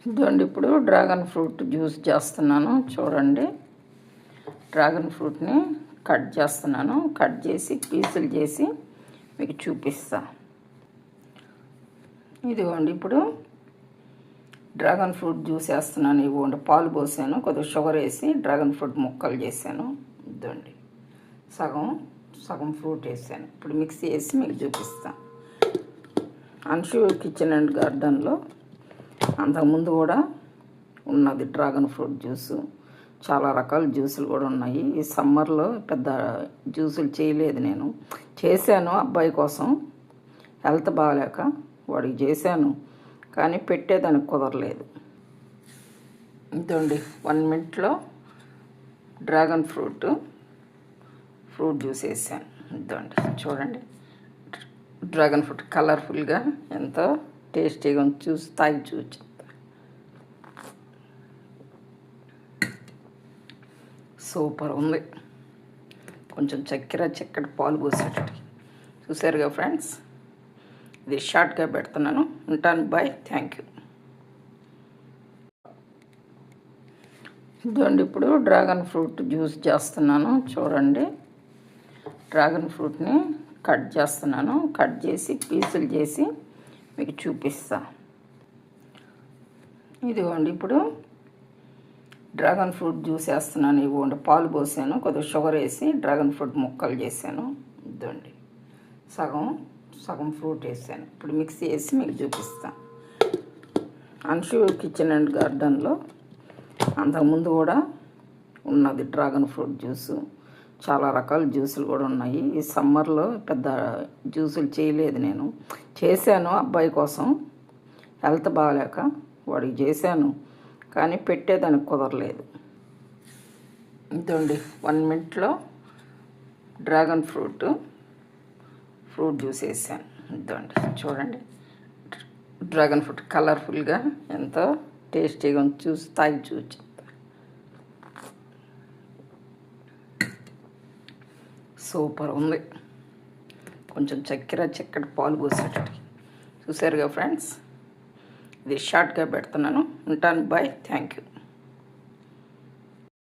ఇదిగోండి ఇప్పుడు dragon fruit juice చేస్తున్నాను చూడండి. డ్రాగన్ ఫ్రూట్ని కట్ చేస్తున్నాను. కట్ చేసి పీసులు చేసి మీకు చూపిస్తా. ఇదిగోండి ఇప్పుడు డ్రాగన్ ఫ్రూట్ జ్యూస్ వేస్తున్నాను. ఇవ్వండి పాలు పోసాను, కొద్దిగా షుగర్ వేసి డ్రాగన్ ఫ్రూట్ ముక్కలు చేశాను. ఇదండి సగం ఫ్రూట్ వేసాను. ఇప్పుడు మిక్సీ వేసి మీకు చూపిస్తాను. అన్షు కిచెన్ అండ్ గార్డెన్లో అంతకుముందు కూడా ఉన్నది డ్రాగన్ ఫ్రూట్ జ్యూసు. చాలా రకాల జ్యూసులు కూడా ఉన్నాయి. ఈ సమ్మర్లో పెద్ద జ్యూసులు చేయలేదు, నేను చేశాను అబ్బాయి కోసం, హెల్త్ బాగాలేక వాడికి చేశాను, కానీ పెట్టేదానికి కుదరలేదు. ఇదండి 1 మినిట్లో డ్రాగన్ ఫ్రూట్ జ్యూస్ వేసాను. ఇదండి చూడండి, డ్రాగన్ ఫ్రూట్ కలర్ఫుల్గా ఎంతో టేస్టీగా చూసి తాగి చూసి సూపర్ ఉంది. కొంచెం చక్కెర పాలు పోసేటట్టు చూసారుగా ఫ్రెండ్స్. ఇది షార్ట్గా పెడుతున్నాను. ఉంటాను, బాయ్, థ్యాంక్ యూ. ఇదండి ఇప్పుడు డ్రాగన్ ఫ్రూట్ జ్యూస్ చేస్తున్నాను చూడండి. డ్రాగన్ ఫ్రూట్ని కట్ చేస్తున్నాను. కట్ చేసి పీసులు చేసి మీకు చూపిస్తా. ఇదిగోండి ఇప్పుడు డ్రాగన్ ఫ్రూట్ జ్యూస్ వేస్తున్నాను. ఇవ్వండి పాలు పోసాను, కొద్దిగా షుగర్ వేసి డ్రాగన్ ఫ్రూట్ ముక్కలు చేశాను. ఇదండి సగం ఫ్రూట్ వేసాను. ఇప్పుడు మిక్సీ వేసి మీకు చూపిస్తాను. అన్షు కిచెన్ అండ్ గార్డెన్లో అంతకుముందు కూడా ఉన్నది డ్రాగన్ ఫ్రూట్ జ్యూసు. చాలా రకాల జ్యూసులు కూడా ఉన్నాయి. ఈ సమ్మర్లో పెద్ద జ్యూసులు చేయలేదు, నేను చేశాను అబ్బాయి కోసం, హెల్త్ బాగాలేక వాడికి చేశాను, కానీ పెట్టేదానికి కుదరలేదు. ఇదండి 1 మినిట్లో డ్రాగన్ ఫ్రూట్ జ్యూస్ వేసాను. ఇదండి చూడండి, డ్రాగన్ ఫ్రూట్ కలర్ఫుల్గా ఎంతో టేస్టీగా చూసి తాగి చూసి సూపర్ ఉంది. కొంచెం చక్కెర పాలు పోసేటట్టు చూసారుగా ఫ్రెండ్స్. ఇది షార్ట్గా పెడుతున్నాను. ఉంటాను, బాయ్, థ్యాంక్ యూ.